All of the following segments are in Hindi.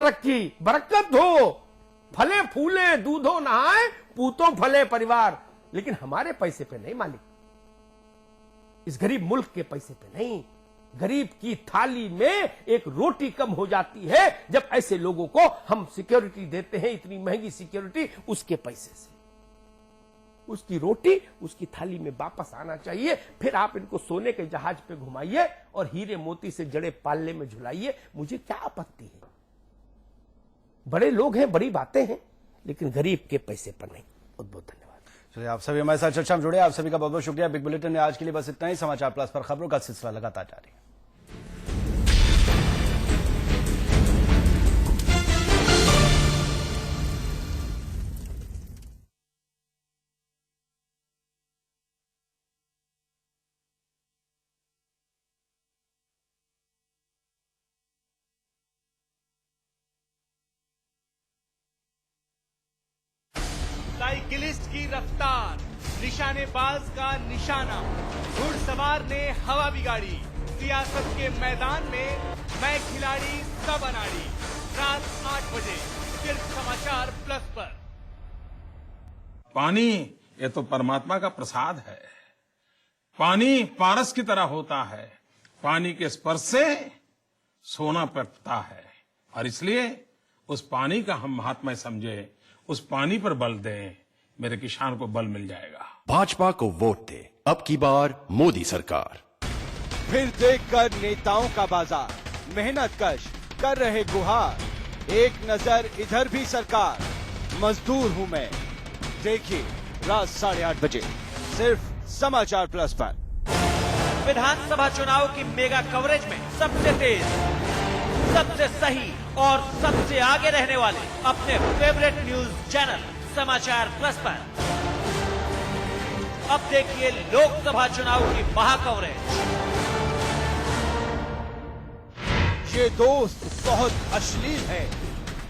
रखी, बरकत हो, फले फूले दूधो नहाए, पूतो फले परिवार। लेकिन हमारे पैसे पे नहीं मालिक, इस गरीब मुल्क के पैसे पे नहीं। गरीब की थाली में एक रोटी कम हो जाती है जब ऐसे लोगों को हम सिक्योरिटी देते हैं, इतनी महंगी सिक्योरिटी, उसके पैसे से। उसकी रोटी उसकी थाली में वापस आना चाहिए। फिर आप इनको सोने के जहाज पे घुमाइए और हीरे मोती से जड़े पालने में झुलाइए, मुझे क्या आपत्ति है। बड़े लोग हैं, बड़ी बातें हैं, लेकिन गरीब के पैसे पर नहीं। बहुत बहुत धन्यवाद। चलिए, आप सभी हमारे साथ चर्चा में जुड़े, आप सभी का बहुत बहुत शुक्रिया। बिग बुलेटिन में आज के लिए बस इतना ही। समाचार प्लस पर खबरों का सिलसिला लगातार जारी है। साइकिलिस्ट की रफ्तार, निशानेबाज का निशाना, घुड़सवार ने हवा बिगाड़ी। सियासत के मैदान में मैं खिलाड़ी सब अनाड़ी। रात 8 बजे सिर्फ समाचार प्लस पर। पानी ये तो परमात्मा का प्रसाद है। पानी पारस की तरह होता है। पानी के स्पर्श से सोना पकता है, और इसलिए उस पानी का हम महात्म्य समझे, उस पानी पर बल दें, मेरे किसान को बल मिल जाएगा। भाजपा को वोट दे, अब की बार मोदी सरकार। फिर देखकर नेताओं का बाजार, मेहनत कश कर रहे गुहार। एक नजर इधर भी सरकार, मजदूर हूं मैं। देखिए रात 8:30 बजे सिर्फ समाचार प्लस पर। विधानसभा चुनाव की मेगा कवरेज में सबसे तेज, सबसे सही और सबसे आगे रहने वाले अपने फेवरेट न्यूज चैनल समाचार प्लस पर। अब देखिए लोकसभा चुनाव की महा कवरेज। ये दोस्त बहुत अश्लील है,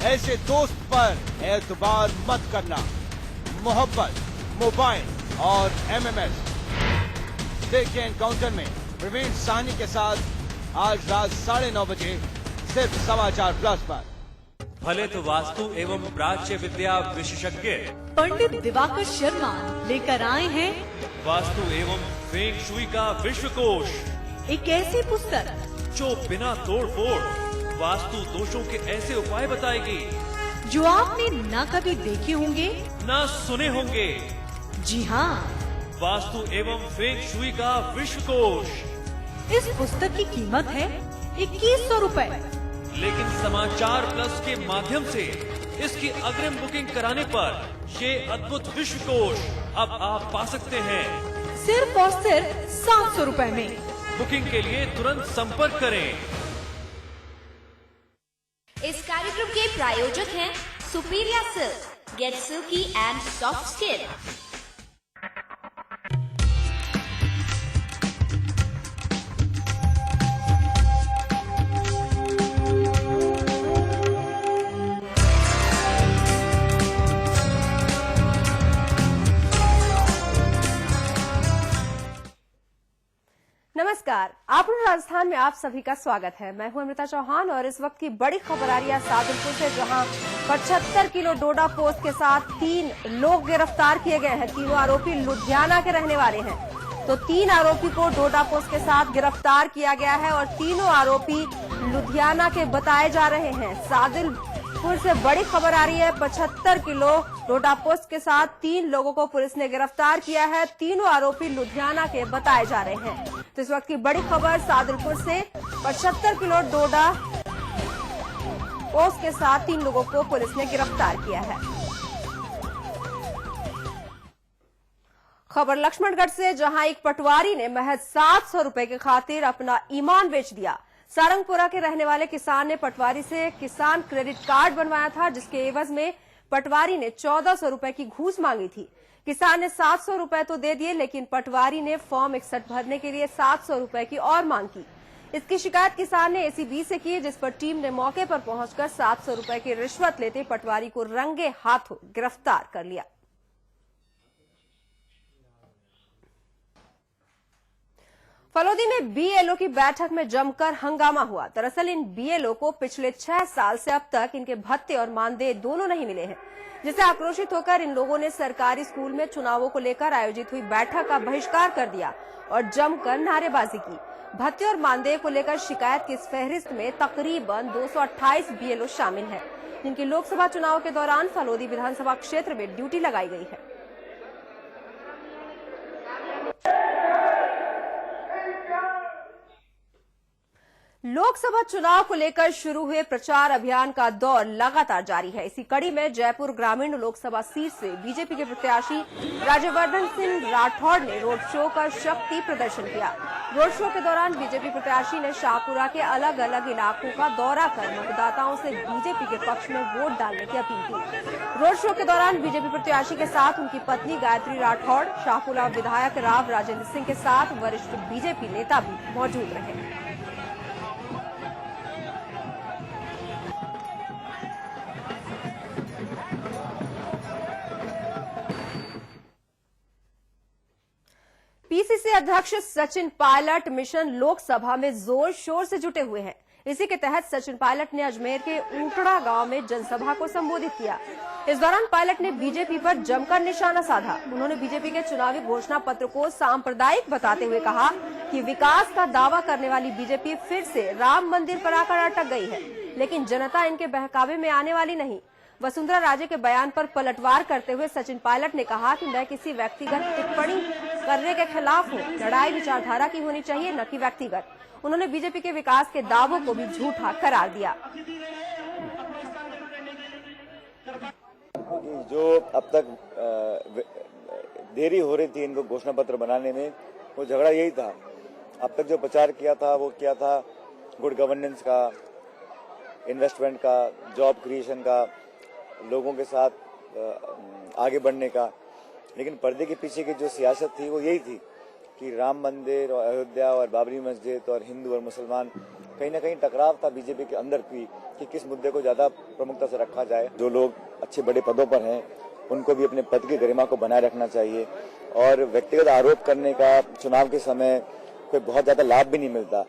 ऐसे दोस्त पर एतबार मत करना। मोहब्बत, मोबाइल और एमएमएस। देखिए एनकाउंटर में प्रवीण साहनी के साथ आज रात 9:30 बजे सिर्फ समाचार प्लस पर। फलित वास्तु एवं प्राच्य विद्या विशेषज्ञ पंडित दिवाकर शर्मा लेकर आए हैं वास्तु एवं फेंग शुई का विश्वकोश। एक ऐसी पुस्तक जो बिना तोड़ फोड़ वास्तु दोषों के ऐसे उपाय बताएगी जो आपने न कभी देखे होंगे न सुने होंगे। जी हाँ, वास्तु एवं फेंग शुई का विश्वकोश। इस पुस्तक की कीमत है 2100 रुपए, लेकिन समाचार प्लस के माध्यम से इसकी अग्रिम बुकिंग कराने पर ये अद्भुत विश्वकोश अब आप पा सकते हैं सिर्फ और सिर्फ 700 रुपए में। बुकिंग के लिए तुरंत संपर्क करें। इस कार्यक्रम के प्रायोजक हैं Superia silk, get silky and soft skin. नमस्कार, आप राजस्थान में आप सभी का स्वागत है। मैं हूं अमृता चौहान और इस वक्त की बड़ी खबर आ रही है सादुलपुर से, जहां 75 किलो डोडा पोस्त के साथ 3 लोग गिरफ्तार किए गए हैं। तीनों आरोपी लुधियाना के रहने वाले हैं। तो 3 आरोपी को डोडा पोस्त के साथ गिरफ्तार किया गया है और तीनों आरोपी लुधियाना के बताए जा रहे हैं। सादुलपुर से बड़ी खबर आ रही है, 75 किलो डोडा पोस्त के साथ 3 लोगों को पुलिस ने गिरफ्तार किया है। तीनों आरोपी लुधियाना के बताए जा रहे हैं। तो इस वक्त की बड़ी खबर सादुलपुर से, 75 किलो डोडा पोस्त के साथ 3 लोगों को पुलिस ने गिरफ्तार किया है। खबर लक्ष्मणगढ़ से, जहां एक पटवारी ने महज 700 रुपए की खातिर अपना ईमान बेच दिया। सारंगपुरा के रहने वाले किसान ने पटवारी से किसान क्रेडिट कार्ड बनवाया था, जिसके एवज में पटवारी ने 1400 रुपए की घूस मांगी थी। किसान ने 700 रुपए तो दे दिए, लेकिन पटवारी ने फॉर्म 61 भरने के लिए 700 रुपए की और मांग की। इसकी शिकायत किसान ने एसीबी से की, जिस पर टीम ने मौके पर पहुंचकर 700 रुपए की रिश्वत लेते पटवारी को रंगे हाथों गिरफ्तार कर लिया। फलोदी में बीएलओ की बैठक में जमकर हंगामा हुआ। दरअसल इन बीएलओ को पिछले 6 साल से अब तक इनके भत्ते और मानदेय दोनों नहीं मिले हैं, जिससे आक्रोशित होकर इन लोगों ने सरकारी स्कूल में चुनावों को लेकर आयोजित हुई बैठक का बहिष्कार कर दिया और जमकर नारेबाजी की। भत्ते और मानदेय को लेकर शिकायत की इस फहरिस्त में तकरीबन 228 बीएलओ शामिल हैं, जिनकी लोकसभा चुनाव के दौरान फलोदी विधानसभा क्षेत्र में ड्यूटी लगाई गई है। लोकसभा चुनाव को लेकर शुरू हुए प्रचार अभियान का दौर लगातार जारी है। इसी कड़ी में जयपुर ग्रामीण लोकसभा सीट से बीजेपी के प्रत्याशी राज्यवर्धन सिंह राठौड़ ने रोड शो कर शक्ति प्रदर्शन किया। रोड शो के दौरान बीजेपी प्रत्याशी ने शाहपुरा के अलग अलग इलाकों का दौरा कर मतदाताओं से बीजेपी के पक्ष में वोट डालने की अपील की। रोड शो के दौरान बीजेपी प्रत्याशी के साथ उनकी पत्नी गायत्री राठौड़, शाहपुरा विधायक राव राजेंद्र सिंह के साथ वरिष्ठ बीजेपी नेता भी मौजूद रहे। पीसीसी अध्यक्ष सचिन पायलट मिशन लोकसभा में जोर शोर से जुटे हुए हैं। इसी के तहत सचिन पायलट ने अजमेर के ऊटड़ा गांव में जनसभा को संबोधित किया। इस दौरान पायलट ने बीजेपी पर जमकर निशाना साधा। उन्होंने बीजेपी के चुनावी घोषणा पत्र को सांप्रदायिक बताते हुए कहा कि विकास का दावा करने वाली बीजेपी फिर से राम मंदिर पर आकर अटक गई है, लेकिन जनता इनके बहकावे में आने वाली नहीं। वसुंधरा राजे के बयान पर पलटवार करते हुए सचिन पायलट ने कहा कि मैं किसी व्यक्तिगत टिप्पणी करने के खिलाफ हूं। लड़ाई विचारधारा की होनी चाहिए, न कि व्यक्तिगत। उन्होंने बीजेपी के विकास के दावों को भी झूठा करार दिया। जो अब तक देरी हो रही थी इनको घोषणा पत्र बनाने में, वो झगड़ा यही था। अब तक जो प्रचार किया था वो किया था गुड गवर्नेंस का, इन्वेस्टमेंट का, जॉब क्रिएशन का, लोगों के साथ आगे बढ़ने का। लेकिन पर्दे के पीछे की जो सियासत थी वो यही थी कि राम मंदिर और अयोध्या और बाबरी मस्जिद और हिंदू और मुसलमान, कहीं ना कहीं टकराव था बीजेपी के अंदर कि किस मुद्दे को ज्यादा प्रमुखता से रखा जाए। जो लोग अच्छे बड़े पदों पर हैं उनको भी अपने पद की गरिमा को बनाए रखना चाहिए, और व्यक्तिगत आरोप करने का चुनाव के समय कोई बहुत ज्यादा लाभ भी नहीं मिलता।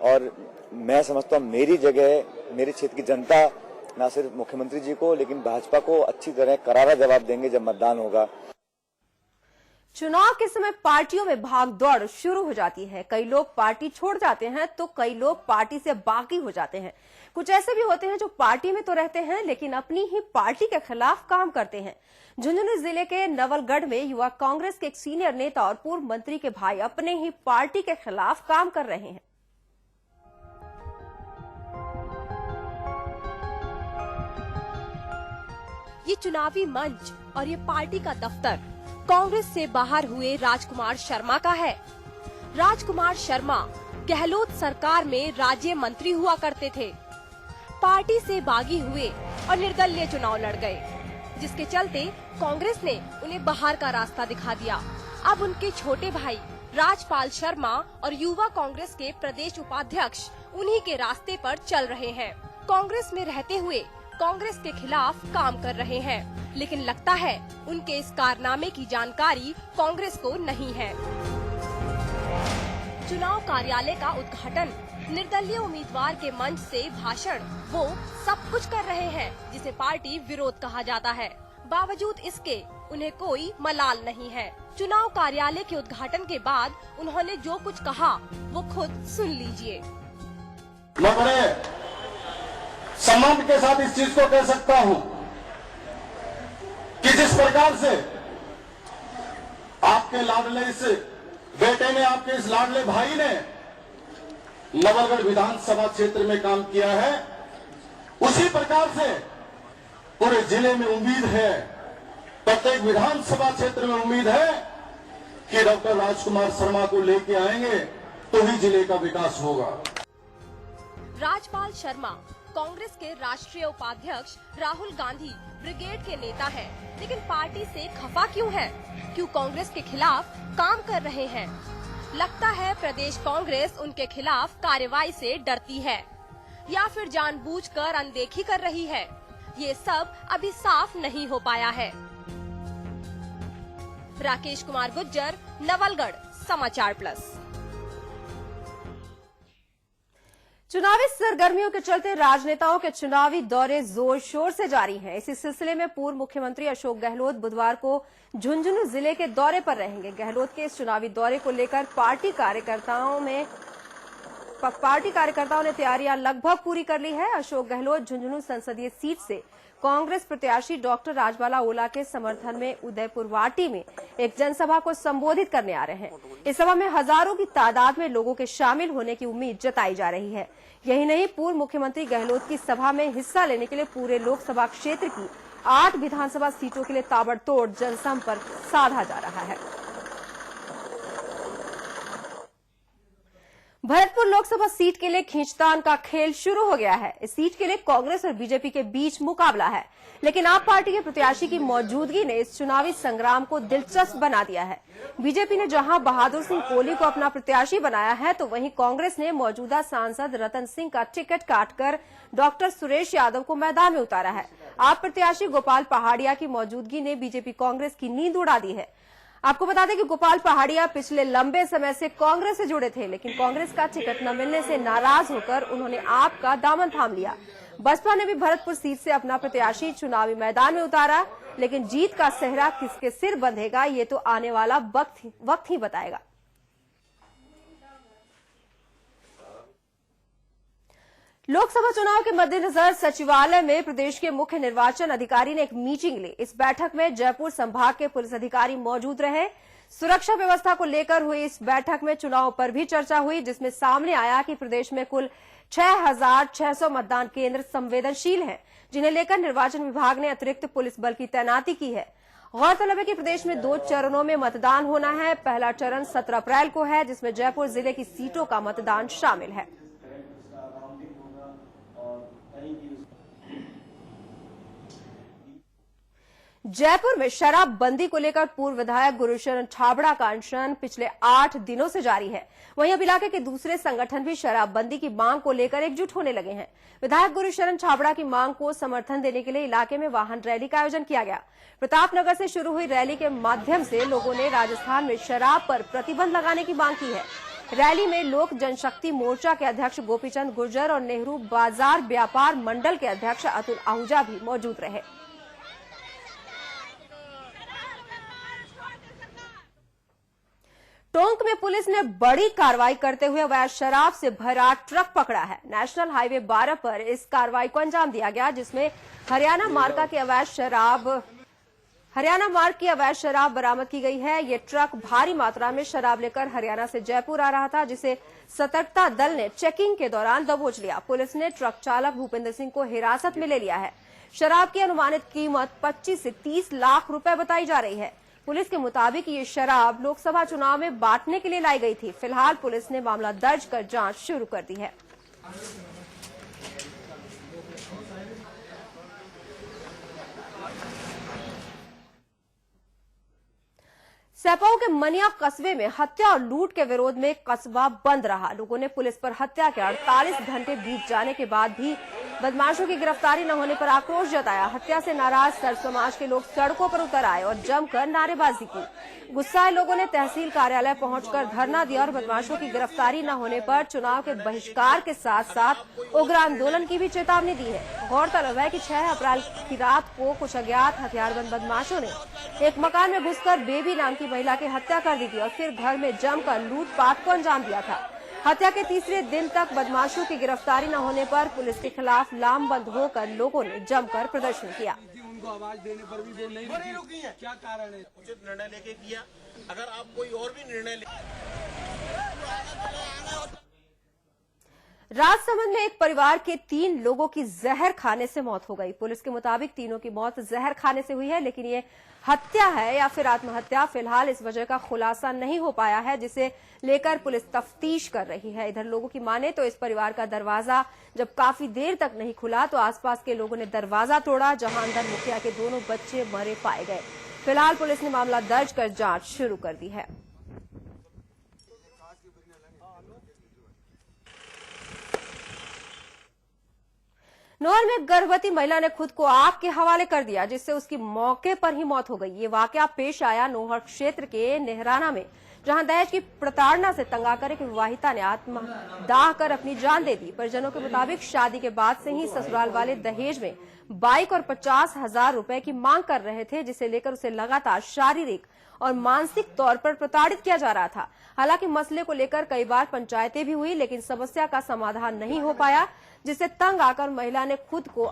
और मैं समझता हूँ मेरी जगह मेरे क्षेत्र की जनता न सिर्फ मुख्यमंत्री जी को लेकिन भाजपा को अच्छी तरह करारा जवाब देंगे जब मतदान होगा। चुनाव के समय पार्टियों में भाग दौड़ शुरू हो जाती है। कई लोग पार्टी छोड़ जाते हैं तो कई लोग पार्टी से बागी हो जाते हैं। कुछ ऐसे भी होते हैं जो पार्टी में तो रहते हैं लेकिन अपनी ही पार्टी के खिलाफ काम करते हैं। झुंझुनू जिले के नवलगढ़ में युवा कांग्रेस के एक सीनियर नेता और पूर्व मंत्री के भाई अपने ही पार्टी के खिलाफ काम कर रहे हैं। ये चुनावी मंच और ये पार्टी का दफ्तर कांग्रेस से बाहर हुए राजकुमार शर्मा का है। राजकुमार शर्मा गहलोत सरकार में राज्य मंत्री हुआ करते थे। पार्टी से बागी हुए और निर्दलीय चुनाव लड़ गए, जिसके चलते कांग्रेस ने उन्हें बाहर का रास्ता दिखा दिया। अब उनके छोटे भाई राजपाल शर्मा और युवा कांग्रेस के प्रदेश उपाध्यक्ष उन्हीं के रास्ते पर चल रहे हैं। कांग्रेस में रहते हुए कांग्रेस के खिलाफ काम कर रहे हैं, लेकिन लगता है उनके इस कारनामे की जानकारी कांग्रेस को नहीं है। चुनाव कार्यालय का उद्घाटन, निर्दलीय उम्मीदवार के मंच से भाषण, वो सब कुछ कर रहे हैं जिसे पार्टी विरोध कहा जाता है। बावजूद इसके उन्हें कोई मलाल नहीं है। चुनाव कार्यालय के उद्घाटन के बाद उन्होंने जो कुछ कहा वो खुद सुन लीजिए। मैं बड़े सम्मान के साथ इस चीज को कह सकता हूं कि जिस प्रकार से आपके लाडले इस बेटे ने, आपके इस लाडले भाई ने नवलगढ़ विधानसभा क्षेत्र में काम किया है, उसी प्रकार से पूरे जिले में उम्मीद है, प्रत्येक विधानसभा क्षेत्र में उम्मीद है कि डॉक्टर राजकुमार शर्मा को लेके आएंगे तो ही जिले का विकास होगा। राजपाल शर्मा कांग्रेस के राष्ट्रीय उपाध्यक्ष राहुल गांधी ब्रिगेड के नेता हैं, लेकिन पार्टी से खफा क्यों है? क्यों कांग्रेस के खिलाफ काम कर रहे हैं? लगता है प्रदेश कांग्रेस उनके खिलाफ कार्रवाई से डरती है या फिर जानबूझकर अनदेखी कर रही है। ये सब अभी साफ नहीं हो पाया है। राकेश कुमार गुज्जर, नवलगढ़, समाचार प्लस। चुनावी सरगर्मियों के चलते राजनेताओं के चुनावी दौरे जोर शोर से जारी हैं। इसी सिलसिले में पूर्व मुख्यमंत्री अशोक गहलोत बुधवार को झुंझुनू जिले के दौरे पर रहेंगे। गहलोत के इस चुनावी दौरे को लेकर पार्टी कार्यकर्ताओं ने तैयारियां लगभग पूरी कर ली है। अशोक गहलोत झुंझुनू संसदीय सीट से कांग्रेस प्रत्याशी डॉक्टर राजबाला ओला के समर्थन में उदयपुर वाटी में एक जनसभा को संबोधित करने आ रहे हैं। इस सभा में हजारों की तादाद में लोगों के शामिल होने की उम्मीद जताई जा रही है। यही नहीं, पूर्व मुख्यमंत्री गहलोत की सभा में हिस्सा लेने के लिए पूरे लोकसभा क्षेत्र की 8 विधानसभा सीटों के लिए ताबड़तोड़ जनसंपर्क साधा जा रहा है। भरतपुर लोकसभा सीट के लिए खींचतान का खेल शुरू हो गया है। इस सीट के लिए कांग्रेस और बीजेपी के बीच मुकाबला है, लेकिन आप पार्टी के प्रत्याशी की मौजूदगी ने इस चुनावी संग्राम को दिलचस्प बना दिया है। बीजेपी ने जहां बहादुर सिंह कोहली को अपना प्रत्याशी बनाया है, तो वहीं कांग्रेस ने मौजूदा सांसद रतन सिंह का टिकट काटकर डॉक्टर सुरेश यादव को मैदान में उतारा है। आप प्रत्याशी गोपाल पहाड़िया की मौजूदगी ने बीजेपी कांग्रेस की नींद उड़ा दी है। आपको बता दें कि गोपाल पहाड़िया पिछले लंबे समय से कांग्रेस से जुड़े थे, लेकिन कांग्रेस का टिकट न मिलने से नाराज होकर उन्होंने आप का दामन थाम लिया। बसपा ने भी भरतपुर सीट से अपना प्रत्याशी चुनावी मैदान में उतारा, लेकिन जीत का सेहरा किसके सिर बंधेगा ये तो आने वाला वक्त ही बताएगा। लोकसभा चुनाव के मद्देनजर सचिवालय में प्रदेश के मुख्य निर्वाचन अधिकारी ने एक मीटिंग ली। इस बैठक में जयपुर संभाग के पुलिस अधिकारी मौजूद रहे। सुरक्षा व्यवस्था को लेकर हुई इस बैठक में चुनाव पर भी चर्चा हुई, जिसमें सामने आया कि प्रदेश में कुल 6,600 मतदान केंद्र संवेदनशील हैं, जिन्हें लेकर निर्वाचन विभाग ने अतिरिक्त पुलिस बल की तैनाती की है। गौरतलब है कि प्रदेश में 2 चरणों में मतदान होना है। पहला चरण 17 अप्रैल को है, जिसमें जयपुर जिले की सीटों का मतदान शामिल है। जयपुर में शराबबंदी को लेकर पूर्व विधायक गुरुशरण छाबड़ा का अनशन पिछले 8 दिनों से जारी है। वहीं अब इलाके के दूसरे संगठन भी शराबबंदी की मांग को लेकर एकजुट होने लगे हैं। विधायक गुरुशरण छाबड़ा की मांग को समर्थन देने के लिए इलाके में वाहन रैली का आयोजन किया गया। प्रतापनगर से शुरू हुई रैली के माध्यम से लोगों ने राजस्थान में शराब पर प्रतिबंध लगाने की मांग की है। रैली में लोक जनशक्ति मोर्चा के अध्यक्ष गोपीचंद गुर्जर और नेहरू बाजार व्यापार मंडल के अध्यक्ष अतुल आहूजा भी मौजूद रहे। टोंक में पुलिस ने बड़ी कार्रवाई करते हुए अवैध शराब से भरा ट्रक पकड़ा है। नेशनल हाईवे 12 पर इस कार्रवाई को अंजाम दिया गया, जिसमें हरियाणा मार्ग की अवैध शराब बरामद की गई है। ये ट्रक भारी मात्रा में शराब लेकर हरियाणा से जयपुर आ रहा था, जिसे सतर्कता दल ने चेकिंग के दौरान दबोच लिया। पुलिस ने ट्रक चालक भूपेंद्र सिंह को हिरासत में ले लिया है। शराब की अनुमानित कीमत 25 से 30 लाख रुपए बताई जा रही है। पुलिस के मुताबिक ये शराब लोकसभा चुनाव में बांटने के लिए लाई गई थी। फिलहाल पुलिस ने मामला दर्ज कर जांच शुरू कर दी है। सैपाऊ के मनिया कस्बे में हत्या और लूट के विरोध में कस्बा बंद रहा। लोगों ने पुलिस पर हत्या के 48 घंटे बीत जाने के बाद भी बदमाशों की गिरफ्तारी न होने पर आक्रोश जताया। हत्या से नाराज सर्व समाज के लोग सड़कों पर उतर आए और जमकर नारेबाजी की। गुस्साए लोगों ने तहसील कार्यालय पहुंचकर धरना दिया और बदमाशों की गिरफ्तारी न होने पर चुनाव के बहिष्कार के साथ साथ उग्र आंदोलन की भी चेतावनी दी है। गौरतलब है कि 6 अप्रैल की रात को कुछ अज्ञात हथियारबंद बदमाशों ने एक मकान में घुसकर बेबी नाम की महिला की हत्या कर दी थी और फिर घर में जमकर लूटपाट को अंजाम दिया था। हत्या के तीसरे दिन तक बदमाशों की गिरफ्तारी न होने पर पुलिस के खिलाफ लामबंद होकर लोगों ने जमकर प्रदर्शन किया। उनको आवाज देने पर भी वो नहीं रुकी है। क्या कारण है? उचित निर्णय लेके किया। अगर आप कोई और भी निर्णय राजसमंद में एक परिवार के 3 लोगों की जहर खाने से मौत हो गई। पुलिस के मुताबिक तीनों की मौत जहर खाने से हुई है, लेकिन ये हत्या है या फिर आत्महत्या, फिलहाल इस वजह का खुलासा नहीं हो पाया है, जिसे लेकर पुलिस तफ्तीश कर रही है। इधर लोगों की माने तो इस परिवार का दरवाजा जब काफी देर तक नहीं खुला तो आसपास के लोगों ने दरवाजा तोड़ा, जहां अंदर मुखिया के दोनों बच्चे मरे पाए गए। फिलहाल पुलिस ने मामला दर्ज कर जांच शुरू कर दी है। नौर में गर्भवती महिला ने खुद को आग के हवाले कर दिया, जिससे उसकी मौके पर ही मौत हो गई। ये वाकया पेश आया नौहर क्षेत्र के नेहराना में, जहां दहेज की प्रताड़ना से तंग आकर एक विवाहिता ने आत्मदाह कर अपनी जान दे दी। परिजनों के मुताबिक शादी के बाद से ही ससुराल वाले दहेज में बाइक और 50,000 रुपए की मांग कर रहे थे, जिसे लेकर उसे लगातार शारीरिक और मानसिक तौर पर प्रताड़ित किया जा रहा था। हालांकि मसले को लेकर कई बार पंचायतें भी हुई, लेकिन समस्या का समाधान नहीं हो पाया, जिससे तंग आकर महिला ने खुद को